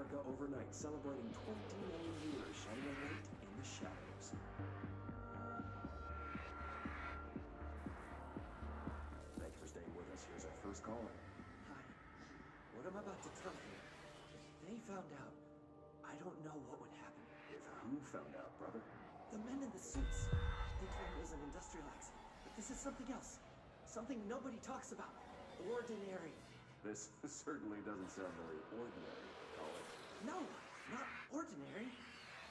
America Overnight, celebrating 29 years shining a light in the shadows. Thank you for staying with us. Here's our first caller. Hi. What I'm about to tell you, if they found out, I don't know what would happen. If who found out, brother? The men in the suits. They told me it was an industrial accident, but this is something else. Something nobody talks about. Ordinary. This certainly doesn't sound very ordinary, caller. No, not ordinary.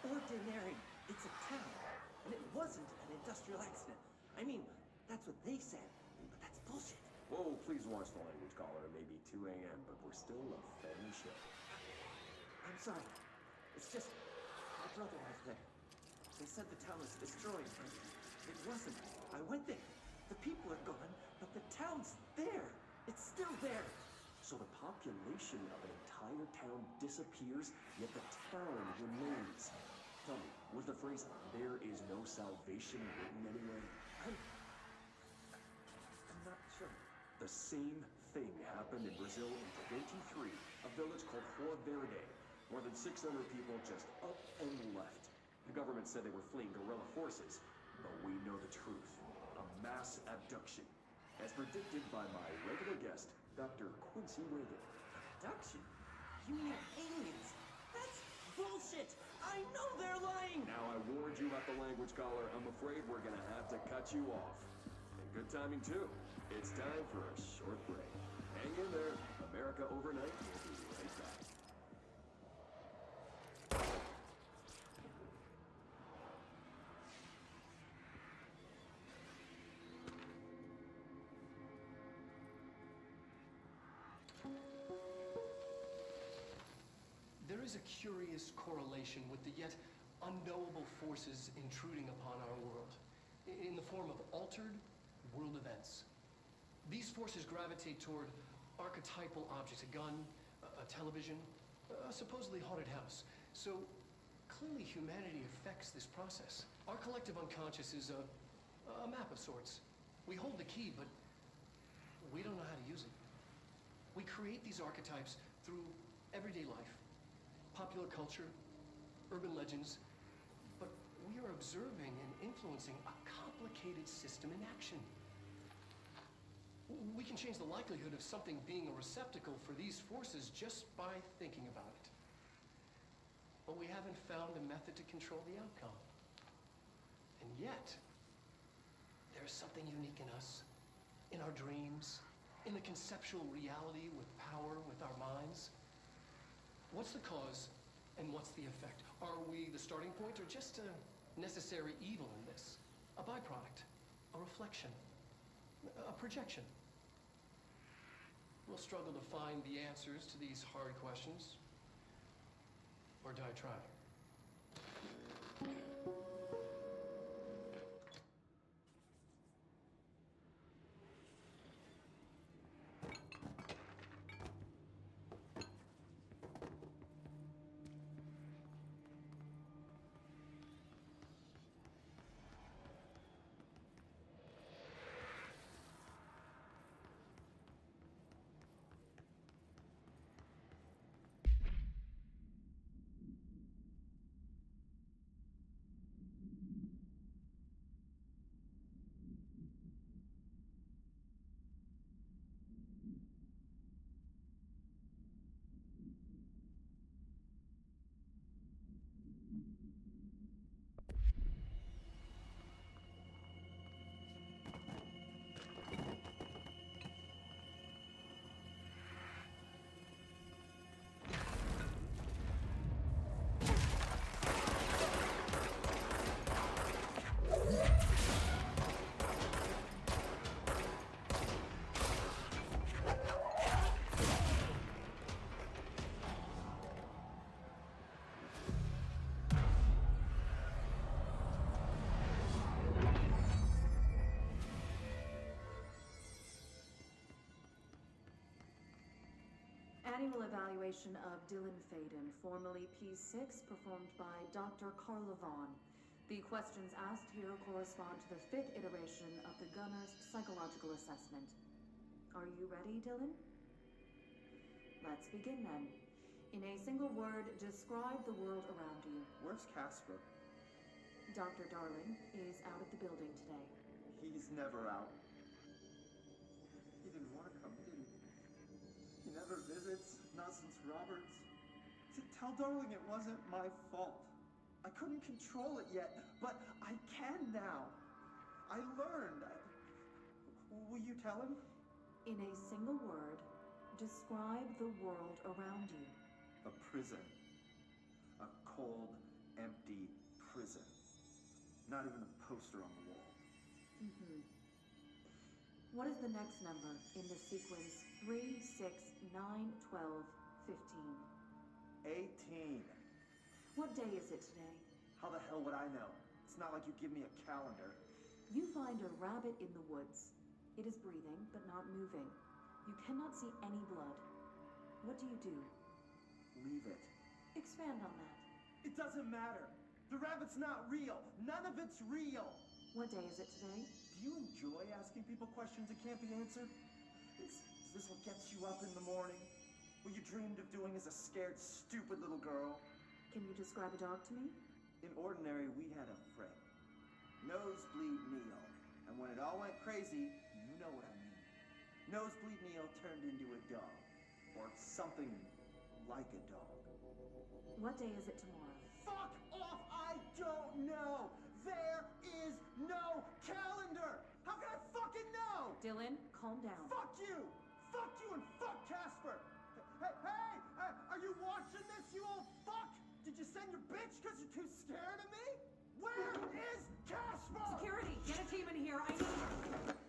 Ordinary. It's a town. And it wasn't an industrial accident. I mean, that's what they said, but that's bullshit. Whoa, please watch the language, caller. It may be 2 a.m., but we're still a family show. I'm sorry. It's just my brother was there. They said the town was destroyed, but it wasn't. I went there. The people are gone, but the town's there. It's still there. So the population of an entire town disappears, yet the town remains. Tell me, was the phrase, "there is no salvation," written anywhere? I'm not sure. The same thing happened in Brazil in 23, a village called Rua Verde. More than 600 people just up and left. The government said they were fleeing guerrilla forces, but we know the truth. A mass abduction, as predicted by my regular guest, Dr. Quincy Reagan. Abduction? You mean aliens? That's bullshit! I know they're lying! Now I warned you about the language, caller. I'm afraid we're gonna have to cut you off. And good timing, too. It's time for a short break. Hang in there. America Overnight will be right back. There is a curious correlation with the yet unknowable forces intruding upon our world, in the form of altered world events. These forces gravitate toward archetypal objects, a gun, a television, a supposedly haunted house. So clearly humanity affects this process. Our collective unconscious is a map of sorts. We hold the key, but we don't know how to use it. We create these archetypes through everyday life, popular culture, urban legends, but we are observing and influencing a complicated system in action. We can change the likelihood of something being a receptacle for these forces just by thinking about it. But we haven't found a method to control the outcome. And yet, there's something unique in us, in our dreams, in the conceptual reality with power, with our minds. What's the cause and what's the effect? Are we the starting point or just a necessary evil in this? A byproduct, a reflection, a projection? We'll struggle to find the answers to these hard questions, or die trying. Annual evaluation of Dylan Faden, formerly P6, performed by Dr. Carla Vaughn. The questions asked here correspond to the 5th iteration of the Gunner's psychological assessment. Are you ready, Dylan? Let's begin then. In a single word, describe the world around you. Where's Casper? Dr. Darling is out of the building today. He's never out. He didn't want to come, did he? He never visits, not since Roberts. Tell Darling it wasn't my fault. I couldn't control it yet, but I can now. I learned. Will you tell him? In a single word, describe the world around you. A prison. A cold, empty prison. Not even a poster on the wall. What is the next number in the sequence 3, 6, 9, 12, 15? 18. What day is it today? How the hell would I know? It's not like you give me a calendar. You find a rabbit in the woods. It is breathing, but not moving. You cannot see any blood. What do you do? Leave it. Expand on that. It doesn't matter. The rabbit's not real. None of it's real. What day is it today? Do you enjoy asking people questions that can't be answered? Is this what gets you up in the morning? What you dreamed of doing as a scared, stupid little girl? Can you describe a dog to me? In Ordinary, we had a friend. Nosebleed Neil. And when it all went crazy, you know what I mean. Nosebleed Neil turned into a dog. Or something like a dog. What day is it tomorrow? Fuck off! I don't know! There is no calendar! How can I fucking know? Dylan, calm down. Fuck you! Fuck you and fuck Casper! Hey! Are you watching this, you old fuck? Did you send your bitch because you're too scared of me? Where is Casper? Security, get a team in here. I need you.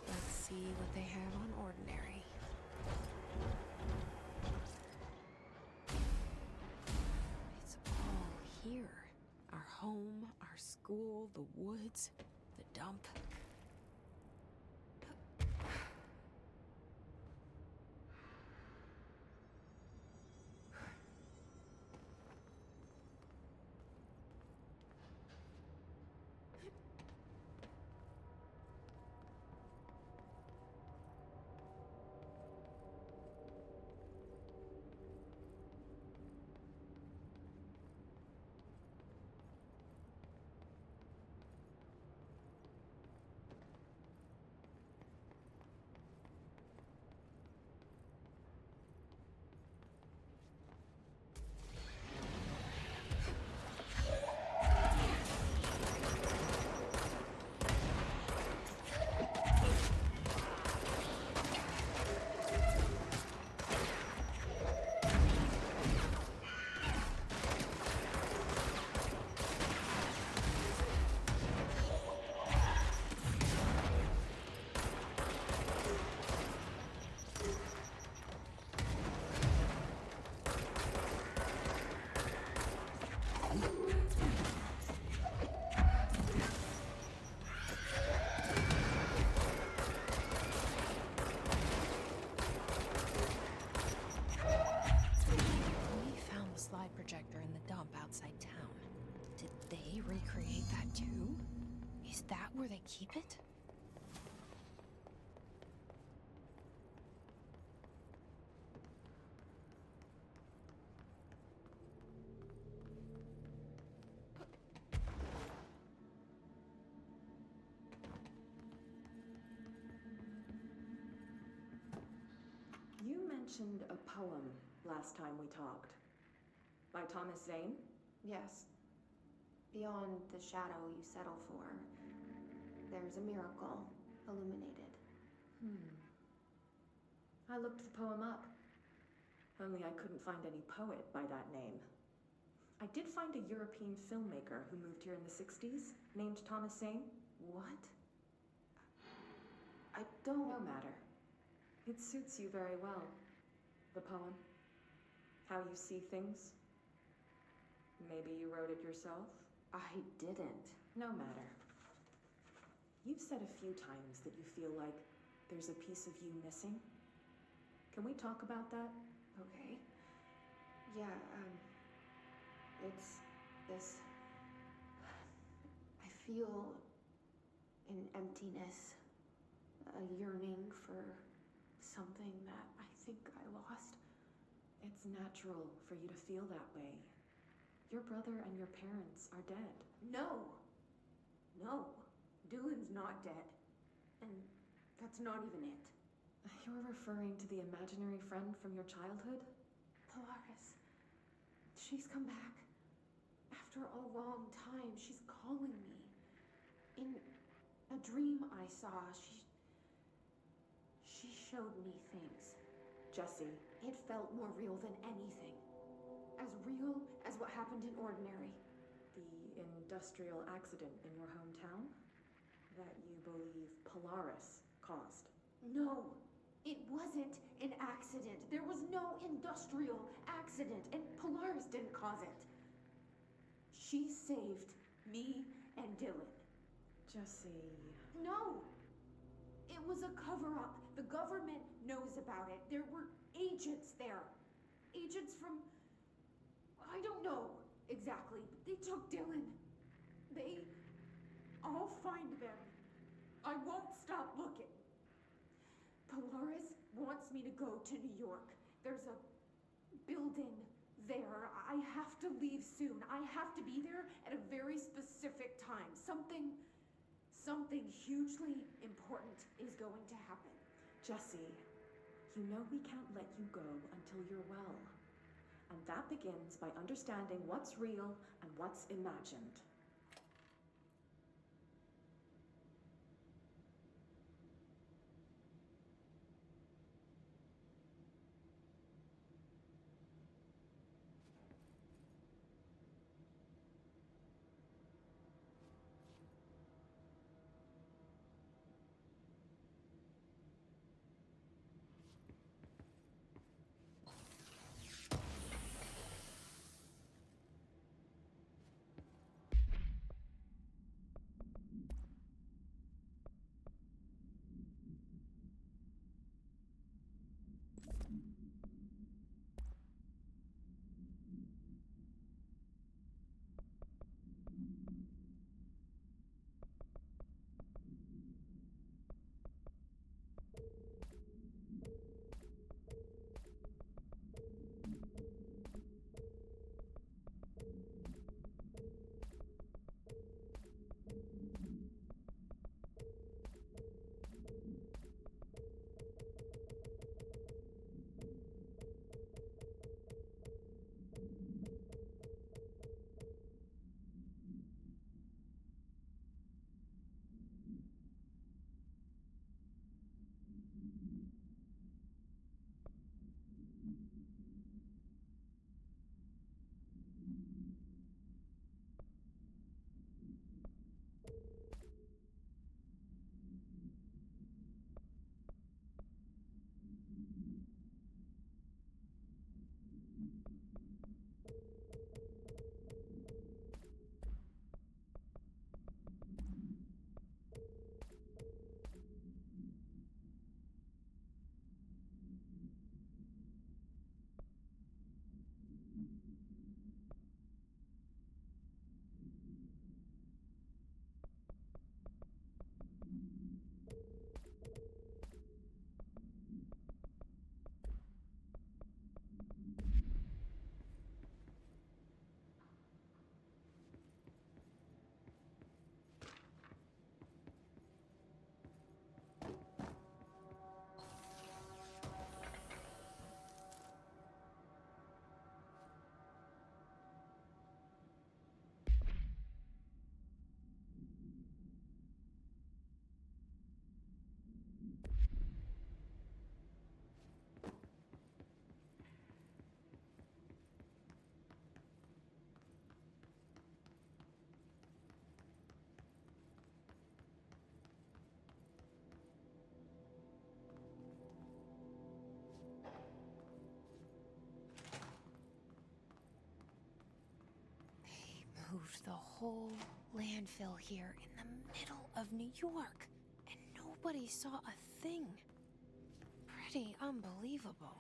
Let's see what they have on Ordinary. It's all here. Our home, our school, the woods, the dump. Projector in the dump outside town. Did they recreate that too? Is that where they keep it? You mentioned a poem last time we talked. By Thomas Zane? Yes. Beyond the shadow you settle for, there's a miracle illuminated. I looked the poem up. Only I couldn't find any poet by that name. I did find a European filmmaker who moved here in the 60s, named Thomas Sane. What? I don't. No matter. It suits you very well. The poem. How you see things. Maybe you wrote it yourself? I didn't. No matter. You've said a few times that you feel like there's a piece of you missing. Can we talk about that? Okay. Yeah, it's this. I feel an emptiness, a yearning for something that I think I lost. It's natural for you to feel that way. Your brother and your parents are dead. No! No. Dylan's not dead. And that's not even it. You're referring to the imaginary friend from your childhood? Polaris. She's come back. After a long time, she's calling me. In a dream I saw, she showed me things. Jessie. It felt more real than anything. As real as what happened in Ordinary. The industrial accident in your hometown? That you believe Polaris caused? No, it wasn't an accident. There was no industrial accident, and Polaris didn't cause it. She saved me and Dylan. Jessie. No! It was a cover-up. The government knows about it. There were agents there. Agents from... I don't know exactly, but they took Dylan. I'll find them. I won't stop looking. Polaris wants me to go to New York. There's a building there. I have to leave soon. I have to be there at a very specific time. Something hugely important is going to happen. Jessie, you know we can't let you go until you're well. And that begins by understanding what's real and what's imagined. moved the whole landfill here in the middle of New York, and nobody saw a thing. Pretty unbelievable.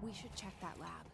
We should check that lab.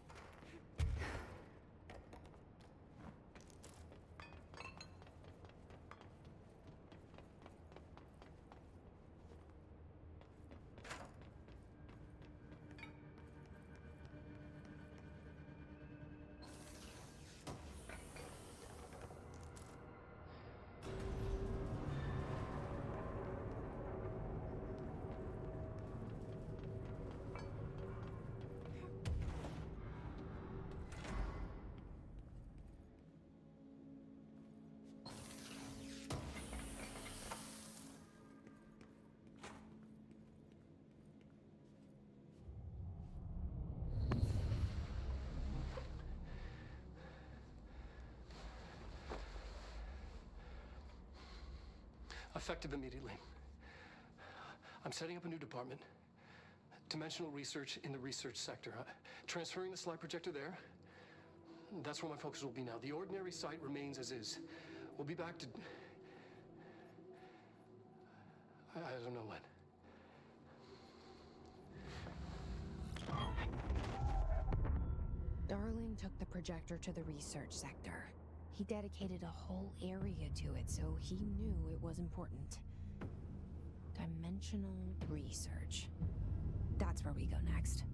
Effective immediately. I'm setting up a new department. Dimensional research in the research sector. Transferring the slide projector there. That's where my focus will be now. The ordinary site remains as is. We'll be back to... I don't know when. Darling took the projector to the research sector. He dedicated a whole area to it, so he knew it was important. Dimensional research. That's where we go next.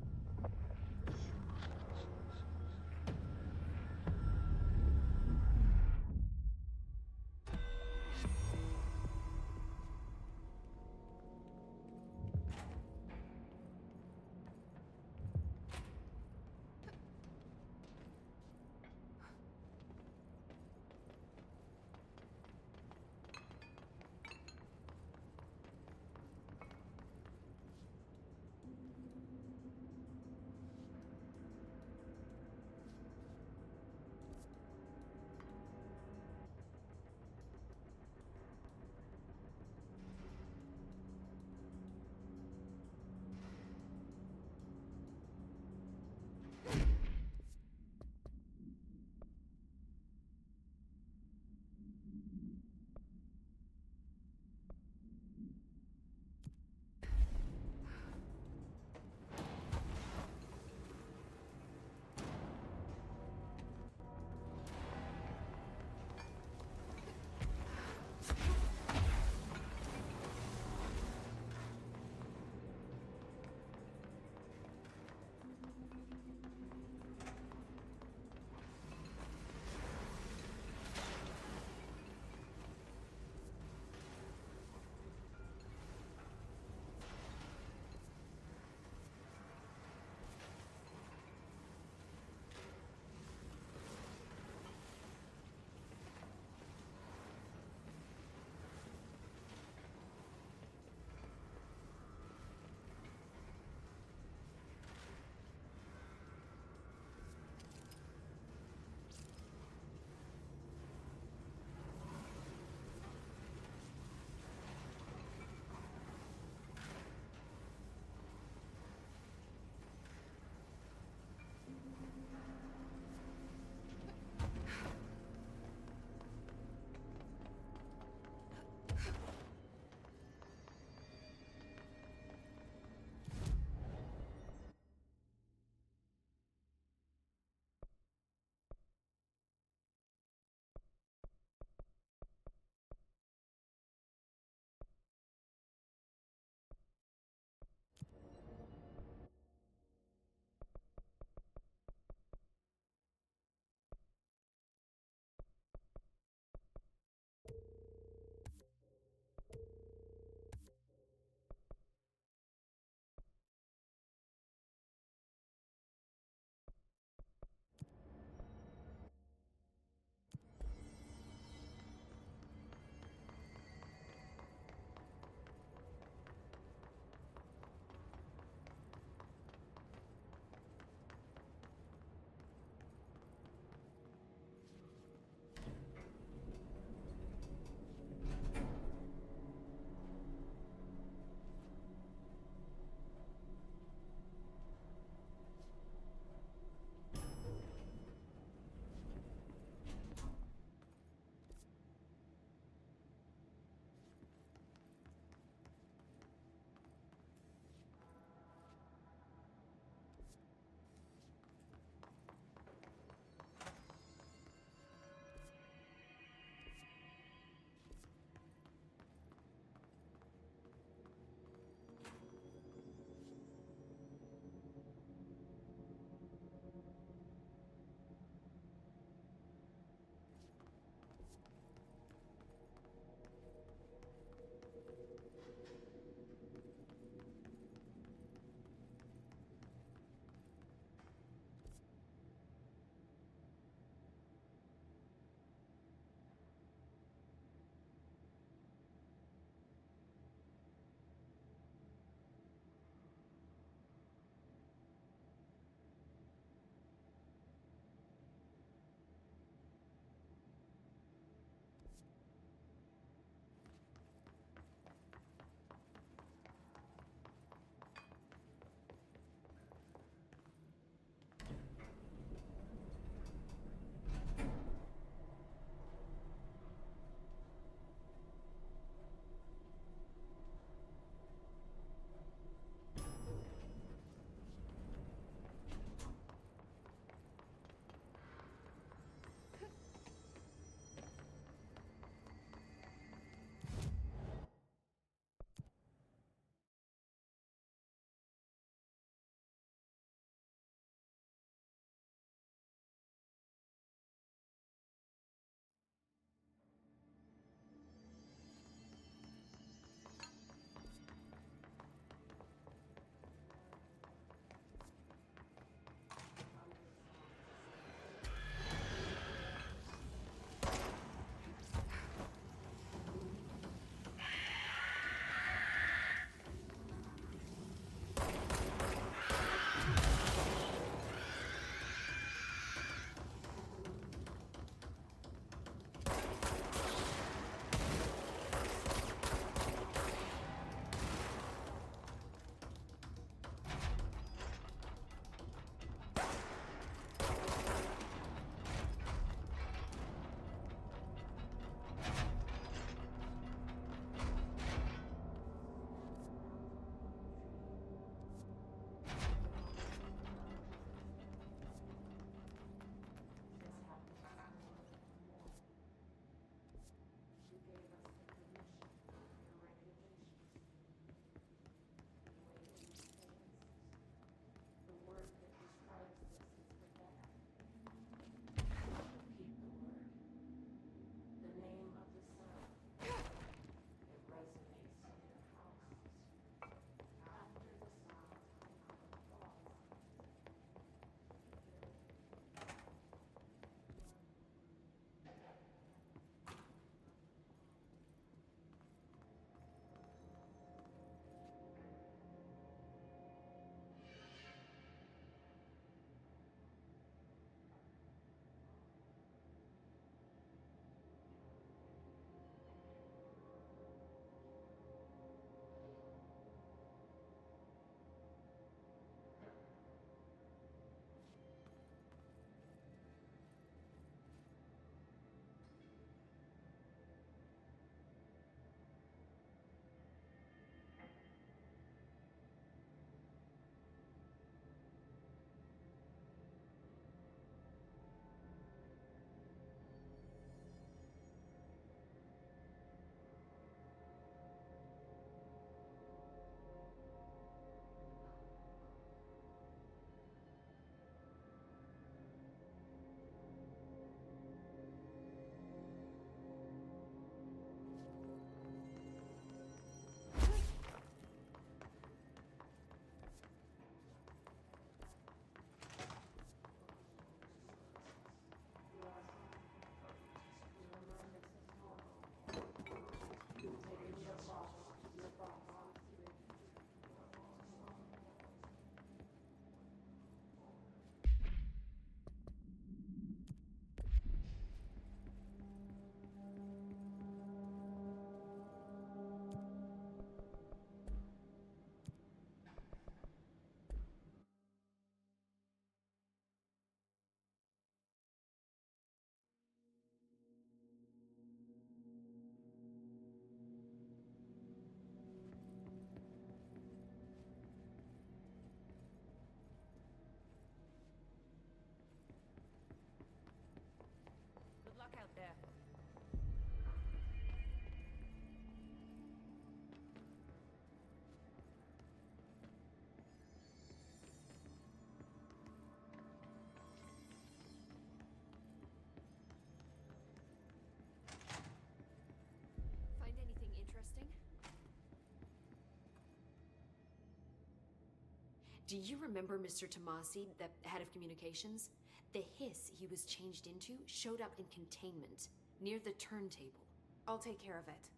Do you remember Mr. Tomasi, the head of communications? The hiss he was changed into showed up in containment, near the turntable. I'll take care of it.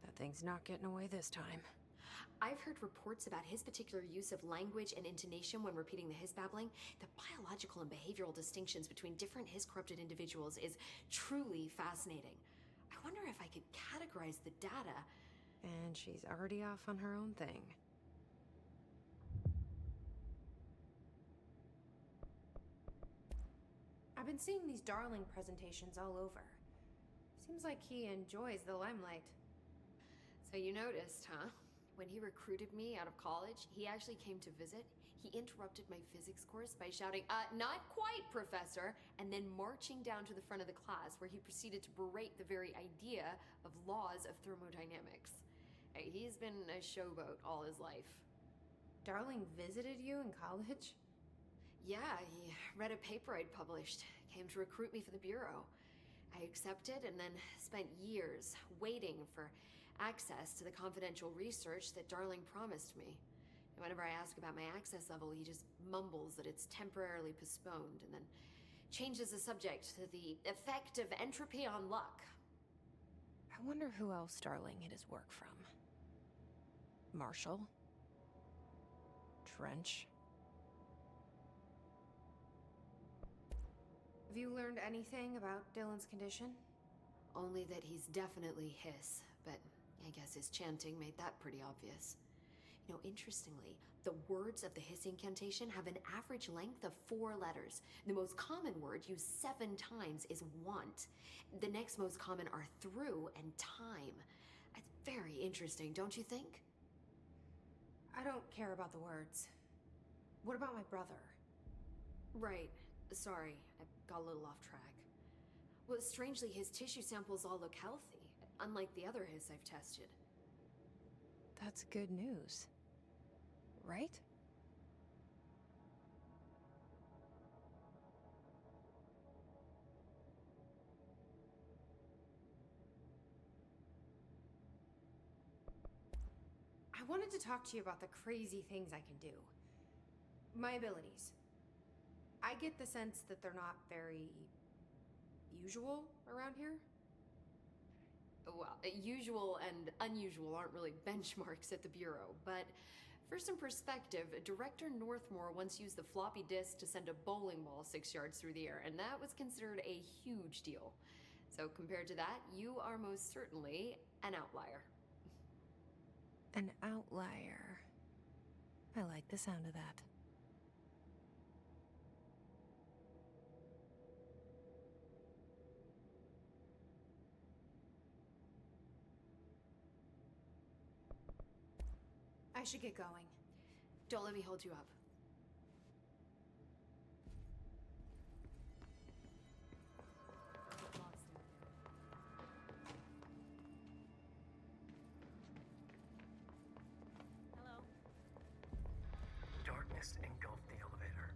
That thing's not getting away this time. I've heard reports about his particular use of language and intonation when repeating the hiss babbling. The biological and behavioral distinctions between different hiss-corrupted individuals is truly fascinating. I wonder if I could categorize the data. And she's already off on her own thing. I've been seeing these Darling presentations all over. Seems like he enjoys the limelight. So you noticed, huh? When he recruited me out of college, he actually came to visit. He interrupted my physics course by shouting, not quite, Professor, and then marching down to the front of the class where he proceeded to berate the very idea of laws of thermodynamics. Hey, he's been a showboat all his life. Darling visited you in college? Yeah, he read a paper I'd published, came to recruit me for the Bureau. I accepted and then spent years waiting for access to the confidential research that Darling promised me. And whenever I ask about my access level, he just mumbles that it's temporarily postponed and then changes the subject to the effect of entropy on luck. I wonder who else Darling hid his work from. Marshall? Trench? Have you learned anything about Dylan's condition? Only that he's definitely hiss, but I guess his chanting made that pretty obvious. You know, interestingly, the words of the hiss incantation have an average length of 4 letters. The most common word used 7 times is want. The next most common are through and time. It's very interesting, don't you think? I don't care about the words. What about my brother? Right. Sorry, I got a little off track. Well, strangely, his tissue samples all look healthy, unlike the other hiss I've tested. That's good news. Right? I wanted to talk to you about the crazy things I can do. My abilities. I get the sense that they're not very usual around here. Well, usual and unusual aren't really benchmarks at the Bureau, but for some perspective, Director Northmore once used the floppy disk to send a bowling ball 6 yards through the air, and that was considered a huge deal. So compared to that, you are most certainly an outlier. An outlier. I like the sound of that. I should get going. Don't let me hold you up. Darkness engulfed the elevator.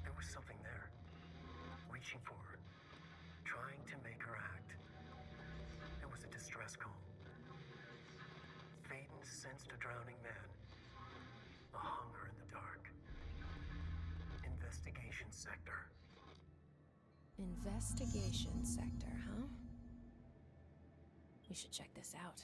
There was something there, reaching for her, trying to make her act. It was a distress call. Faden sensed a drowning man, a hunger in the dark. Investigation sector. Investigation sector, huh? We should check this out.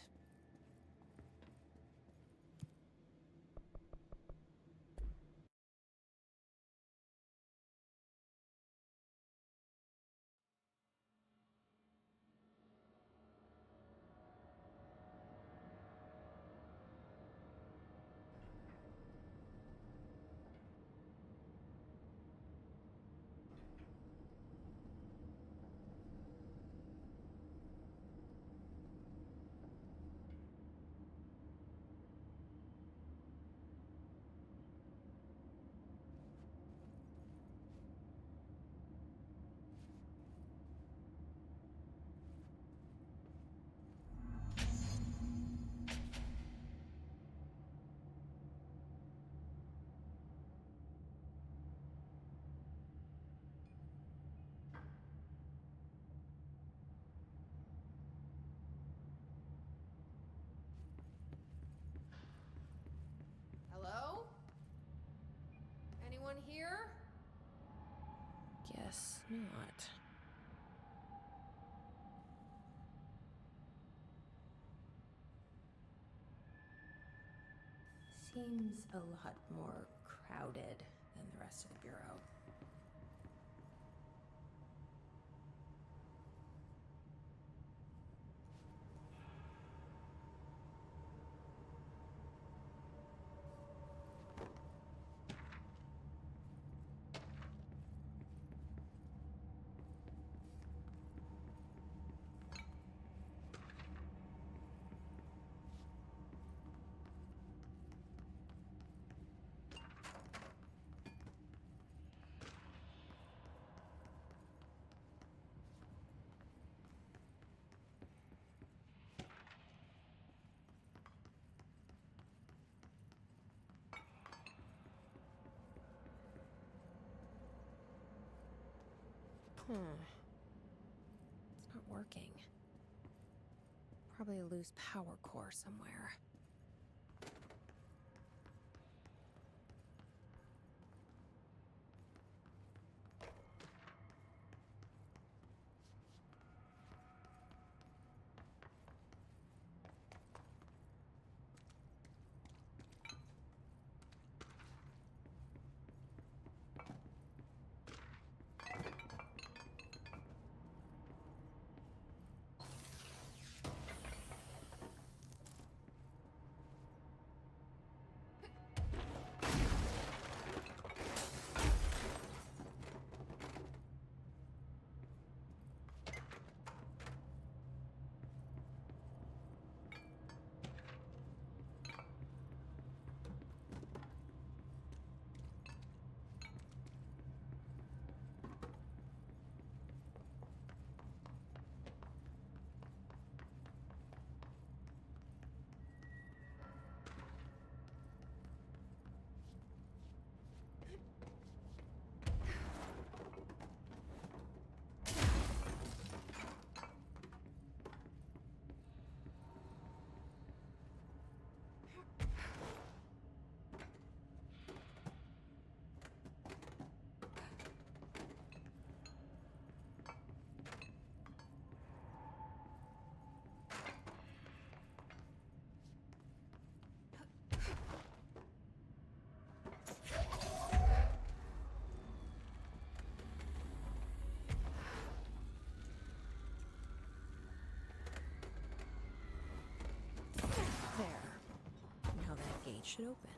guess not. Seems a lot more crowded than the rest of the Bureau. It's not working. Probably a loose power core somewhere. There. Now that gate should open.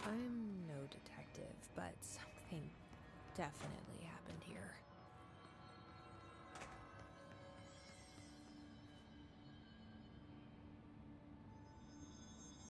I'm no detective, but something definitely happened here.